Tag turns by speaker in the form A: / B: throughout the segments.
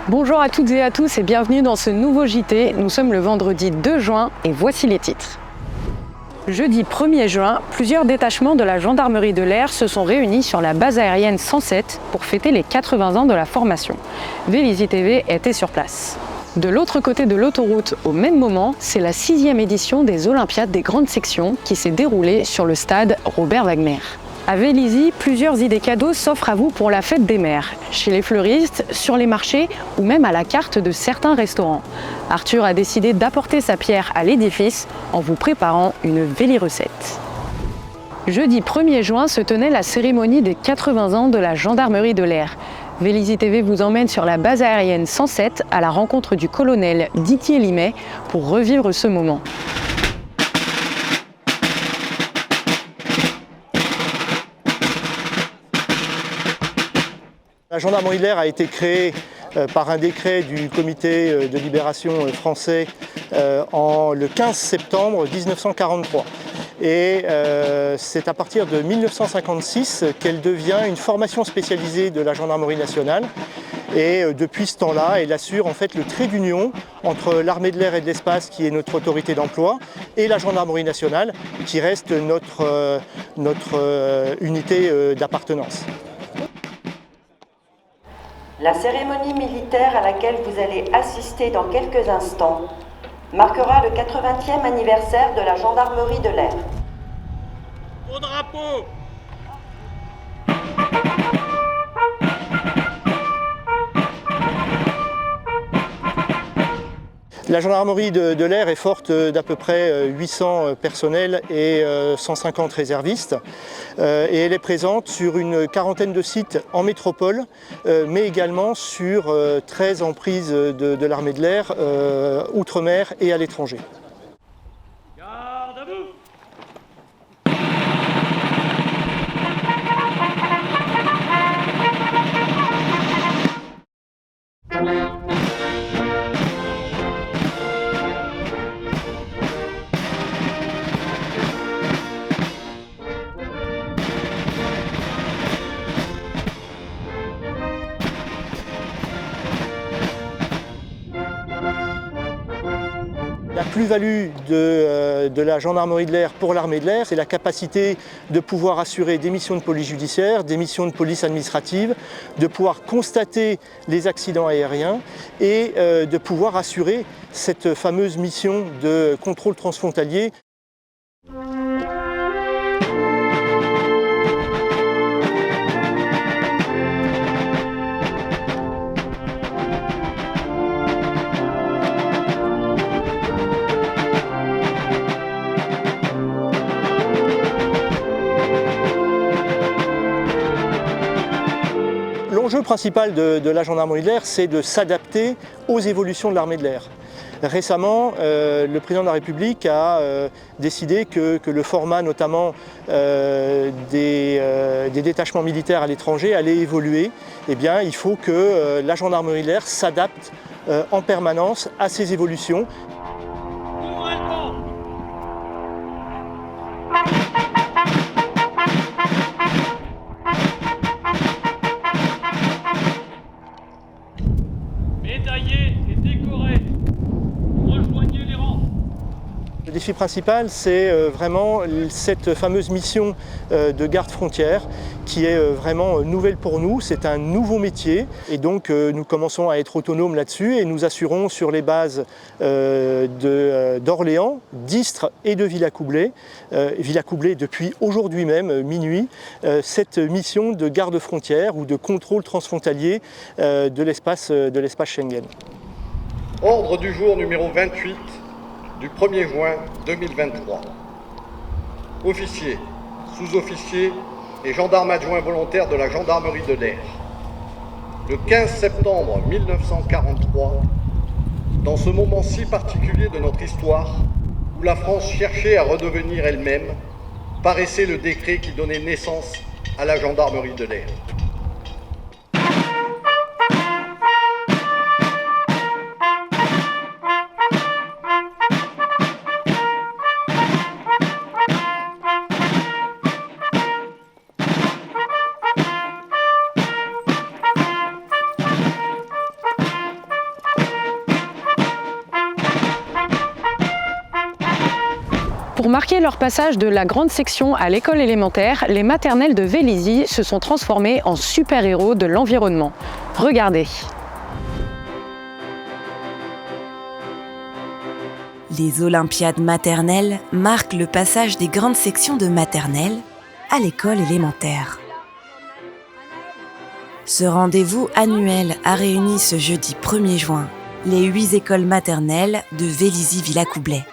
A: Bonjour à toutes et à tous et bienvenue dans ce nouveau JT. Nous sommes le vendredi 2 juin et voici les titres. Jeudi 1er juin, plusieurs détachements de la gendarmerie de l'air se sont réunis sur la base aérienne 107 pour fêter les 80 ans de la formation. Vélizy TV était sur place. De l'autre côté de l'autoroute, au même moment, c'est la 6e édition des Olympiades des grandes sections qui s'est déroulée sur le stade Robert Wagner. À Vélizy, plusieurs idées cadeaux s'offrent à vous pour la fête des mères, chez les fleuristes, sur les marchés ou même à la carte de certains restaurants. Arthur a décidé d'apporter sa pierre à l'édifice en vous préparant une Véli-recette. Jeudi 1er juin se tenait la cérémonie des 80 ans de la gendarmerie de l'air. Vélizy TV vous emmène sur la base aérienne 107 à la rencontre du colonel Didier Limet pour revivre ce moment.
B: La gendarmerie de l'air a été créée par un décret du comité de libération français le 15 septembre 1943. Et c'est à partir de 1956 qu'elle devient une formation spécialisée de la gendarmerie nationale. Et depuis ce temps-là, elle assure en fait le trait d'union entre l'armée de l'air et de l'espace, qui est notre autorité d'emploi, et la gendarmerie nationale, qui reste notre unité d'appartenance.
C: La cérémonie militaire à laquelle vous allez assister dans quelques instants marquera le 80e anniversaire de la gendarmerie de l'air.
D: Au drapeau!
B: La gendarmerie de l'air est forte d'à peu près 800 personnels et 150 réservistes. Et elle est présente sur une quarantaine de sites en métropole, mais également sur 13 emprises de l'armée de l'air, outre-mer et à l'étranger.
D: Garde à vous!
B: La plus-value de la gendarmerie de l'air pour l'armée de l'air, c'est la capacité de pouvoir assurer des missions de police judiciaire, des missions de police administrative, de pouvoir constater les accidents aériens et de pouvoir assurer cette fameuse mission de contrôle transfrontalier. L'enjeu principal de la gendarmerie de l'air, c'est de s'adapter aux évolutions de l'armée de l'air. Récemment, le président de la République a décidé que le format notamment des détachements militaires à l'étranger allait évoluer. Eh bien, il faut que la gendarmerie de l'air s'adapte en permanence à ces évolutions.
D: Médaillé et décoré. Rejoignez les rangs.
B: Le défi principal, c'est vraiment cette fameuse mission de garde frontière qui est vraiment nouvelle pour nous. C'est un nouveau métier et donc nous commençons à être autonomes là-dessus et nous assurons sur les bases d'Orléans, d'Istres et de Villacoublay, depuis aujourd'hui même, minuit, cette mission de garde frontière ou de contrôle transfrontalier de l'espace Schengen.
E: Ordre du jour numéro 28 du 1er juin 2023. Officiers, sous-officiers et gendarmes adjoints volontaires de la gendarmerie de l'air. Le 15 septembre 1943, dans ce moment si particulier de notre histoire, où la France cherchait à redevenir elle-même, paraissait le décret qui donnait naissance à la gendarmerie de l'air.
A: Pour marquer leur passage de la grande section à l'école élémentaire, les maternelles de Vélizy se sont transformées en super-héros de l'environnement. Regardez.
F: Les Olympiades maternelles marquent le passage des grandes sections de maternelle à l'école élémentaire. Ce rendez-vous annuel a réuni ce jeudi 1er juin les 8 écoles maternelles de Vélizy-Villacoublay.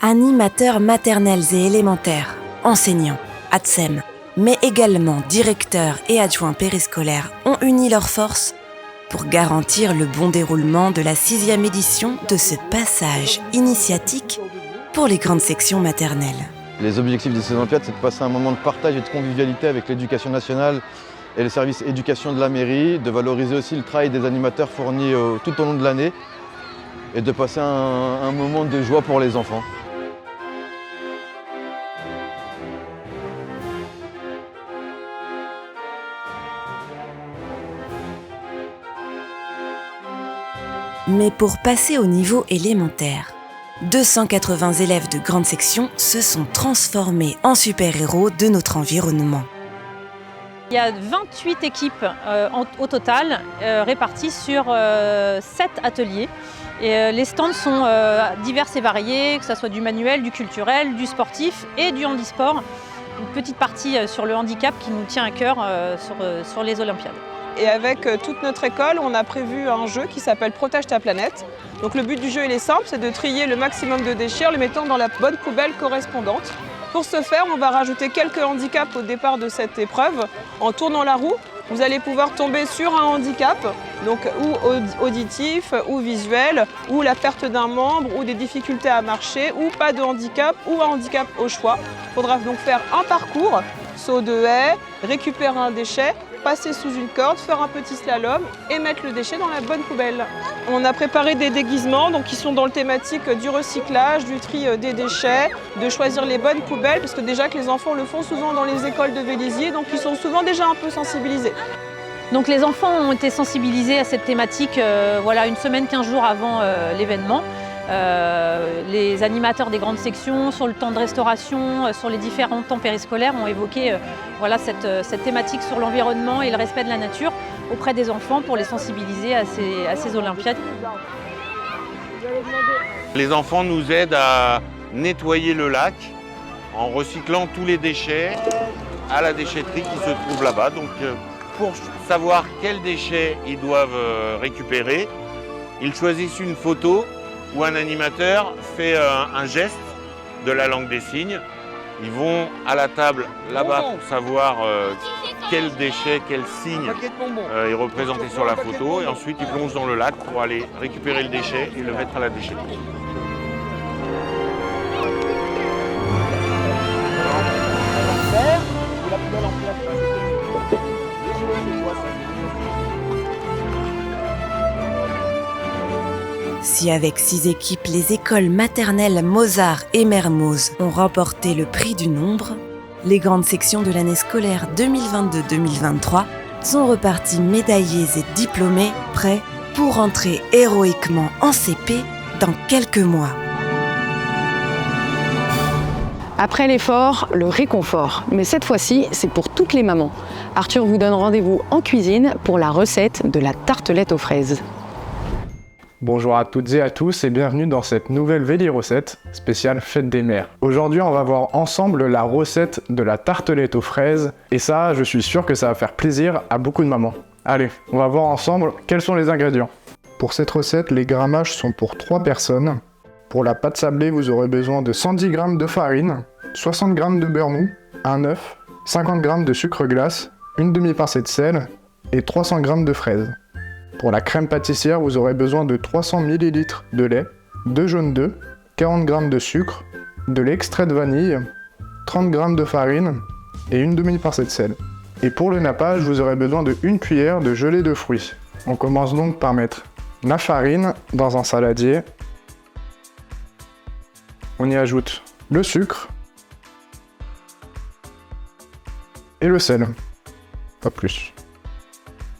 F: Animateurs maternels et élémentaires, enseignants, ATSEM, mais également directeurs et adjoints périscolaires ont uni leurs forces pour garantir le bon déroulement de la 6e édition de ce passage initiatique pour les grandes sections maternelles.
G: Les objectifs de ces Olympiades, c'est de passer un moment de partage et de convivialité avec l'éducation nationale et le service éducation de la mairie, de valoriser aussi le travail des animateurs fournis tout au long de l'année et de passer un moment de joie pour les enfants.
F: Mais pour passer au niveau élémentaire, 280 élèves de grande section se sont transformés en super-héros de notre environnement.
H: Il y a 28 équipes au total réparties sur 7 ateliers. Et, les stands sont divers et variés, que ce soit du manuel, du culturel, du sportif et du handisport. Une petite partie sur le handicap qui nous tient à cœur sur les Olympiades.
I: Et avec toute notre école, on a prévu un jeu qui s'appelle Protège ta planète. Donc le but du jeu il est simple, c'est de trier le maximum de déchets en les mettant dans la bonne poubelle correspondante. Pour ce faire, on va rajouter quelques handicaps au départ de cette épreuve. En tournant la roue, vous allez pouvoir tomber sur un handicap, donc ou auditif, ou visuel, ou la perte d'un membre, ou des difficultés à marcher, ou pas de handicap, ou un handicap au choix. Il faudra donc faire un parcours, saut de haie, récupérer un déchet, passer sous une corde, faire un petit slalom et mettre le déchet dans la bonne poubelle. On a préparé des déguisements donc, qui sont dans le thématique du recyclage, du tri des déchets, de choisir les bonnes poubelles, parce que déjà que les enfants le font souvent dans les écoles de Vélizy, donc ils sont souvent déjà un peu sensibilisés.
H: Donc les enfants ont été sensibilisés à cette thématique voilà, une semaine, 15 jours avant l'événement. Les animateurs des grandes sections, sur le temps de restauration, sur les différents temps périscolaires, ont évoqué voilà, cette thématique sur l'environnement et le respect de la nature auprès des enfants pour les sensibiliser à ces Olympiades.
J: Les enfants nous aident à nettoyer le lac en recyclant tous les déchets à la déchetterie qui se trouve là-bas. Donc, pour savoir quels déchets ils doivent récupérer, ils choisissent une photo où un animateur fait un geste de la langue des signes. Ils vont à la table là-bas pour savoir quel déchet, quel signe est représenté sur la photo. Et ensuite, ils plongent dans le lac pour aller récupérer le déchet et le mettre à la déchetterie.
F: Si avec 6 équipes, les écoles maternelles Mozart et Mermoz ont remporté le prix du nombre, les grandes sections de l'année scolaire 2022-2023 sont reparties médaillées et diplômées, prêts pour entrer héroïquement en CP dans quelques mois.
A: Après l'effort, le réconfort. Mais cette fois-ci, c'est pour toutes les mamans. Arthur vous donne rendez-vous en cuisine pour la recette de la tartelette aux fraises.
K: Bonjour à toutes et à tous et bienvenue dans cette nouvelle Véli recette spéciale Fête des Mères. Aujourd'hui, on va voir ensemble la recette de la tartelette aux fraises et ça, je suis sûr que ça va faire plaisir à beaucoup de mamans. Allez, on va voir ensemble quels sont les ingrédients. Pour cette recette, les grammages sont pour 3 personnes. Pour la pâte sablée, vous aurez besoin de 110 g de farine, 60 g de beurre mou, un œuf, 50 g de sucre glace, une demi-pincée de sel et 300 g de fraises. Pour la crème pâtissière, vous aurez besoin de 300 ml de lait, 2 jaunes d'œufs, 40 g de sucre, de l'extrait de vanille, 30 g de farine et une demi-pincée de sel. Et pour le nappage, vous aurez besoin de 1 cuillère de gelée de fruits. On commence donc par mettre la farine dans un saladier. On y ajoute le sucre et le sel, pas plus.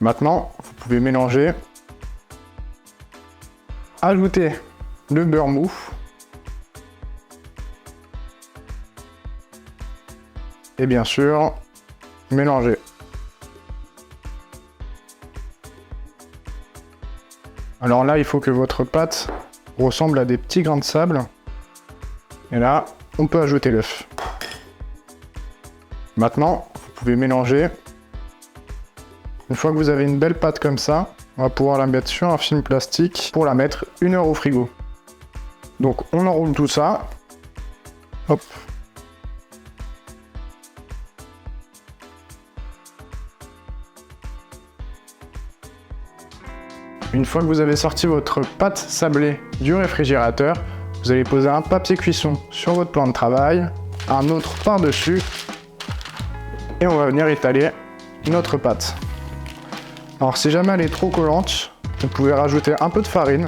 K: Maintenant, vous pouvez mélanger, ajouter le beurre mou et bien sûr, mélanger. Alors là, il faut que votre pâte ressemble à des petits grains de sable. Et là, on peut ajouter l'œuf. Maintenant, vous pouvez mélanger. Une fois que vous avez une belle pâte comme ça, on va pouvoir la mettre sur un film plastique pour la mettre 1 heure au frigo. Donc on enroule tout ça. Hop. Une fois que vous avez sorti votre pâte sablée du réfrigérateur, vous allez poser un papier cuisson sur votre plan de travail, un autre par-dessus, et on va venir étaler notre pâte. Alors si jamais elle est trop collante, vous pouvez rajouter un peu de farine.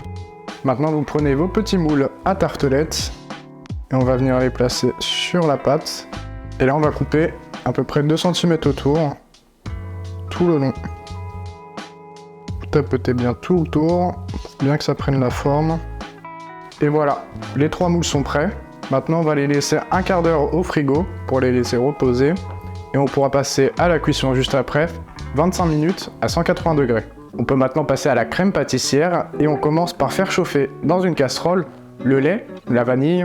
K: Maintenant vous prenez vos petits moules à tartelettes, et on va venir les placer sur la pâte. Et là on va couper à peu près 2 cm autour, tout le long. Tapotez bien tout le tour, bien que ça prenne la forme. Et voilà, les 3 moules sont prêts. Maintenant, on va les laisser un quart d'heure au frigo pour les laisser reposer. Et on pourra passer à la cuisson juste après, 25 minutes à 180 degrés. On peut maintenant passer à la crème pâtissière et on commence par faire chauffer dans une casserole le lait, la vanille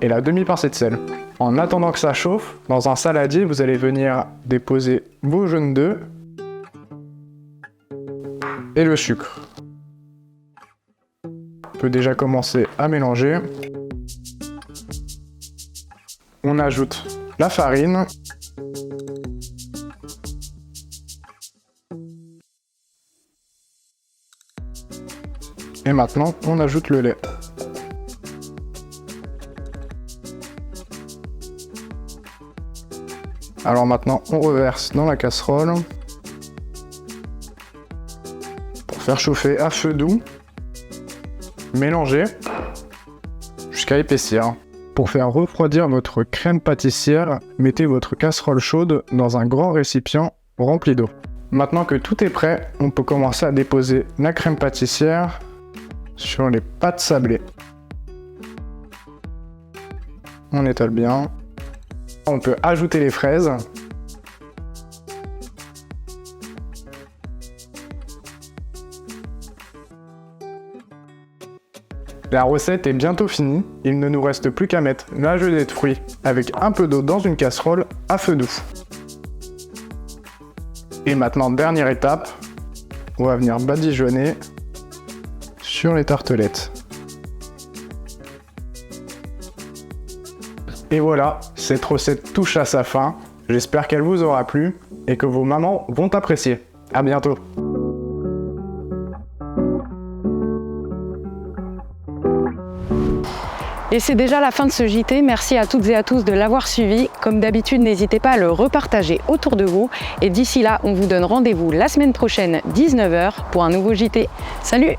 K: et la demi-pincée de sel. En attendant que ça chauffe, dans un saladier, vous allez venir déposer vos jaunes d'œufs et le sucre. On peut déjà commencer à mélanger. On ajoute la farine. Et maintenant, on ajoute le lait. Alors maintenant, on reverse dans la casserole. Faire chauffer à feu doux, mélanger jusqu'à épaissir. Pour faire refroidir votre crème pâtissière, mettez votre casserole chaude dans un grand récipient rempli d'eau. Maintenant que tout est prêt, on peut commencer à déposer la crème pâtissière sur les pâtes sablées. On étale bien. On peut ajouter les fraises. La recette est bientôt finie, il ne nous reste plus qu'à mettre la gelée de fruits avec un peu d'eau dans une casserole à feu doux. Et maintenant, dernière étape, on va venir badigeonner sur les tartelettes. Et voilà, cette recette touche à sa fin. J'espère qu'elle vous aura plu et que vos mamans vont apprécier. À bientôt!
A: Et c'est déjà la fin de ce JT, merci à toutes et à tous de l'avoir suivi. Comme d'habitude, n'hésitez pas à le repartager autour de vous. Et d'ici là, on vous donne rendez-vous la semaine prochaine, 19 h, pour un nouveau JT. Salut!